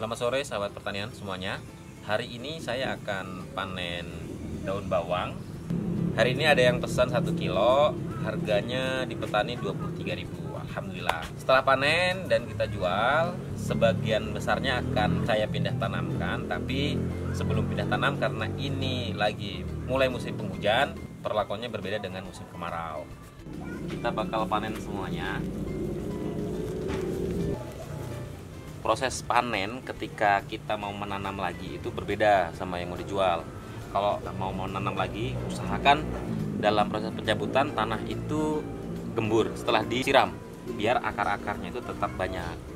Selamat sore sahabat pertanian semuanya. Hari ini saya akan panen daun bawang. Hari ini ada yang pesan 1 kilo, harganya di petani 23.000. Alhamdulillah. Setelah panen dan kita jual, sebagian besarnya akan saya pindah tanamkan. Tapi sebelum pindah tanam, karena ini lagi mulai musim penghujan, perlakuannya berbeda dengan musim kemarau. Kita bakal panen semuanya. Proses panen ketika kita mau menanam lagi itu berbeda sama yang mau dijual. Kalau mau menanam lagi, usahakan dalam proses pencabutan tanah itu gembur setelah disiram, biar akar-akarnya itu tetap banyak.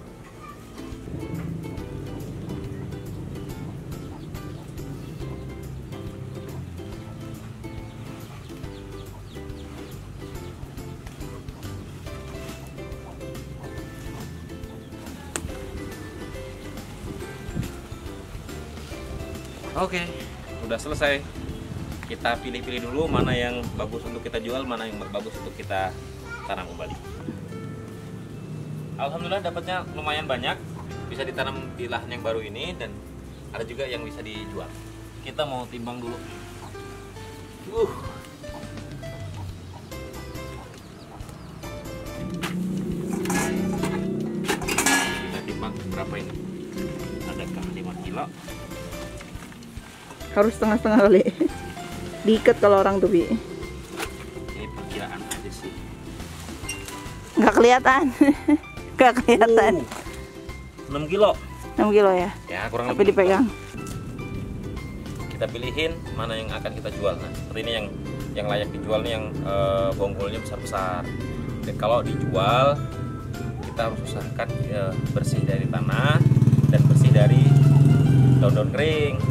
Oke, udah selesai. Kita pilih-pilih dulu mana yang bagus untuk kita jual, mana yang bagus untuk kita tanam kembali. Alhamdulillah dapatnya lumayan banyak, bisa ditanam di lahan yang baru ini, dan ada juga yang bisa dijual. Kita mau timbang dulu. Kita timbang berapa ini? Adakah 5 kilo? Harus setengah-setengah kali. Diikat kalau orang tuh, Bi. Ini perkiraan aja sih. Nggak kelihatan. Nggak kelihatan. 6 kilo. 6 kilo ya? Ya, kurang Tapi lebih. dipegang. Kita pilihin mana yang akan kita jual. Nah, seperti ini yang layak dijual nih, yang bonggolnya besar-besar. Dan kalau dijual, kita harus usahakan bersih dari tanah dan bersih dari daun-daun kering.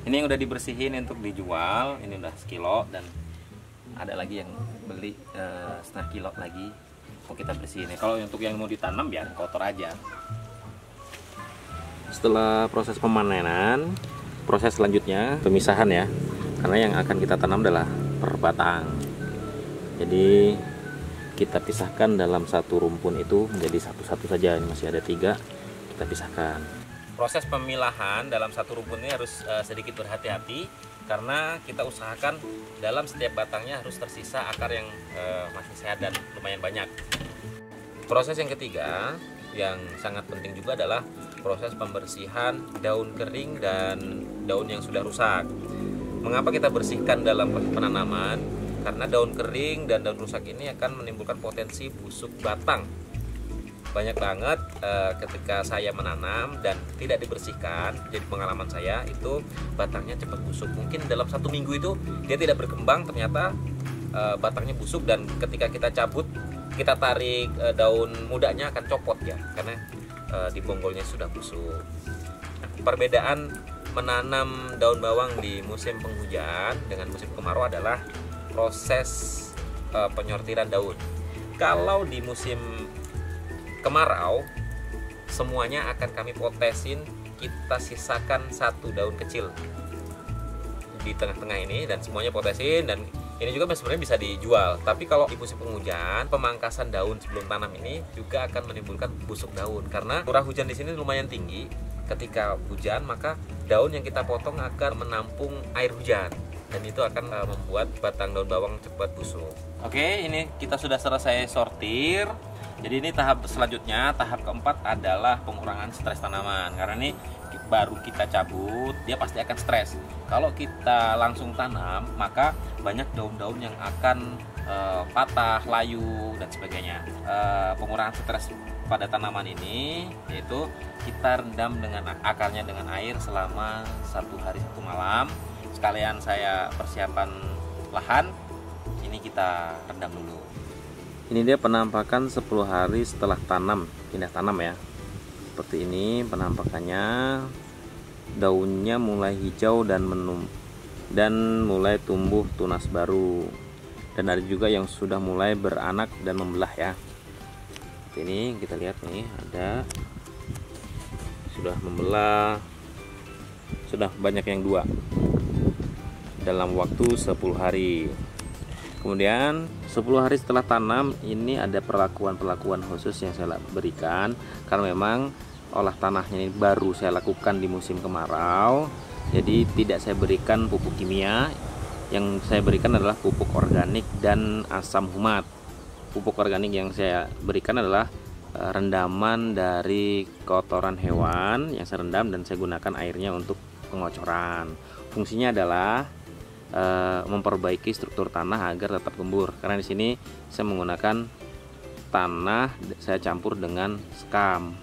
Ini yang udah dibersihin untuk dijual, ini udah sekilo, dan ada lagi yang beli setengah kilo lagi mau kita bersihin. Kalau untuk yang mau ditanam biar kotor aja. Setelah proses pemanenan, proses selanjutnya pemisahan ya, karena yang akan kita tanam adalah per batang. Jadi kita pisahkan dalam satu rumpun itu menjadi satu-satu saja. Ini masih ada 3, kita pisahkan. Proses pemilahan dalam satu rumpun ini harus sedikit berhati-hati, karena kita usahakan dalam setiap batangnya harus tersisa akar yang masih sehat dan lumayan banyak. Proses yang ketiga yang sangat penting juga adalah proses pembersihan daun kering dan daun yang sudah rusak. Mengapa kita bersihkan dalam penanaman? Karena daun kering dan daun rusak ini akan menimbulkan potensi busuk batang. Banyak banget ketika saya menanam dan tidak dibersihkan, jadi pengalaman saya itu batangnya cepat busuk. Mungkin dalam 1 minggu itu dia tidak berkembang, ternyata batangnya busuk, dan ketika kita cabut, kita tarik daun mudanya akan copot ya, karena di bonggolnya sudah busuk. Perbedaan menanam daun bawang di musim penghujan dengan musim kemarau adalah proses penyortiran daun. Kalau di musim kemarau, semuanya akan kami potesin, kita sisakan 1 daun kecil di tengah-tengah ini, dan semuanya potesin, dan ini juga sebenarnya bisa dijual. Tapi kalau di musim penghujan, pemangkasan daun sebelum tanam ini juga akan menimbulkan busuk daun, karena curah hujan di sini lumayan tinggi. Ketika hujan, maka daun yang kita potong akan menampung air hujan, dan itu akan membuat batang daun bawang cepat busuk. Oke, ini kita sudah selesai sortir. Jadi ini tahap selanjutnya, tahap keempat adalah pengurangan stres tanaman. Karena ini baru kita cabut, dia pasti akan stres. Kalau kita langsung tanam, maka banyak daun-daun yang akan patah, layu, dan sebagainya. Pengurangan stres pada tanaman ini yaitu kita rendam dengan akarnya dengan air selama 1 hari 1 malam. Sekalian saya persiapan lahan, ini kita rendam dulu. Ini dia penampakan 10 hari setelah pindah tanam ya. Seperti ini penampakannya. Daunnya mulai hijau dan mulai tumbuh tunas baru. Dan ada juga yang sudah mulai beranak dan membelah ya. Seperti ini kita lihat nih, ada sudah membelah, sudah banyak yang 2 dalam waktu 10 hari. Kemudian 10 hari setelah tanam ini ada perlakuan khusus yang saya berikan, karena memang olah tanahnya ini baru saya lakukan di musim kemarau. Jadi tidak saya berikan pupuk kimia, yang saya berikan adalah pupuk organik dan asam humat. Pupuk organik yang saya berikan adalah rendaman dari kotoran hewan yang saya rendam dan saya gunakan airnya untuk pengocoran. Fungsinya adalah memperbaiki struktur tanah agar tetap gembur, karena di sini saya menggunakan tanah saya campur dengan skam.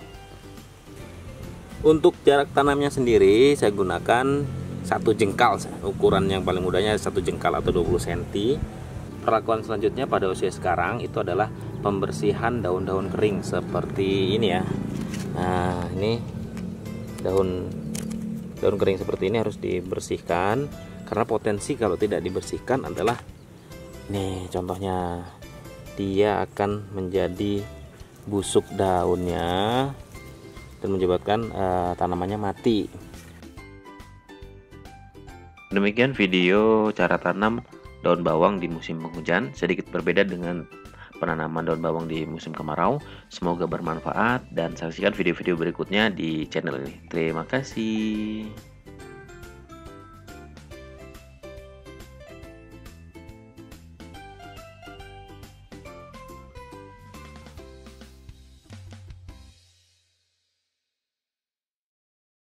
Untuk jarak tanamnya sendiri saya gunakan 1 jengkal, ukuran yang paling mudahnya 1 jengkal atau 20 cm. Perlakuan selanjutnya pada usia sekarang itu adalah pembersihan daun-daun kering seperti ini ya. Nah, ini daun kering seperti ini harus dibersihkan, karena potensi kalau tidak dibersihkan adalah nih contohnya, dia akan menjadi busuk daunnya dan menyebabkan tanamannya mati. Demikian video cara tanam daun bawang di musim penghujan, sedikit berbeda dengan penanaman daun bawang di musim kemarau. Semoga bermanfaat dan saksikan video-video berikutnya di channel ini. Terima kasih.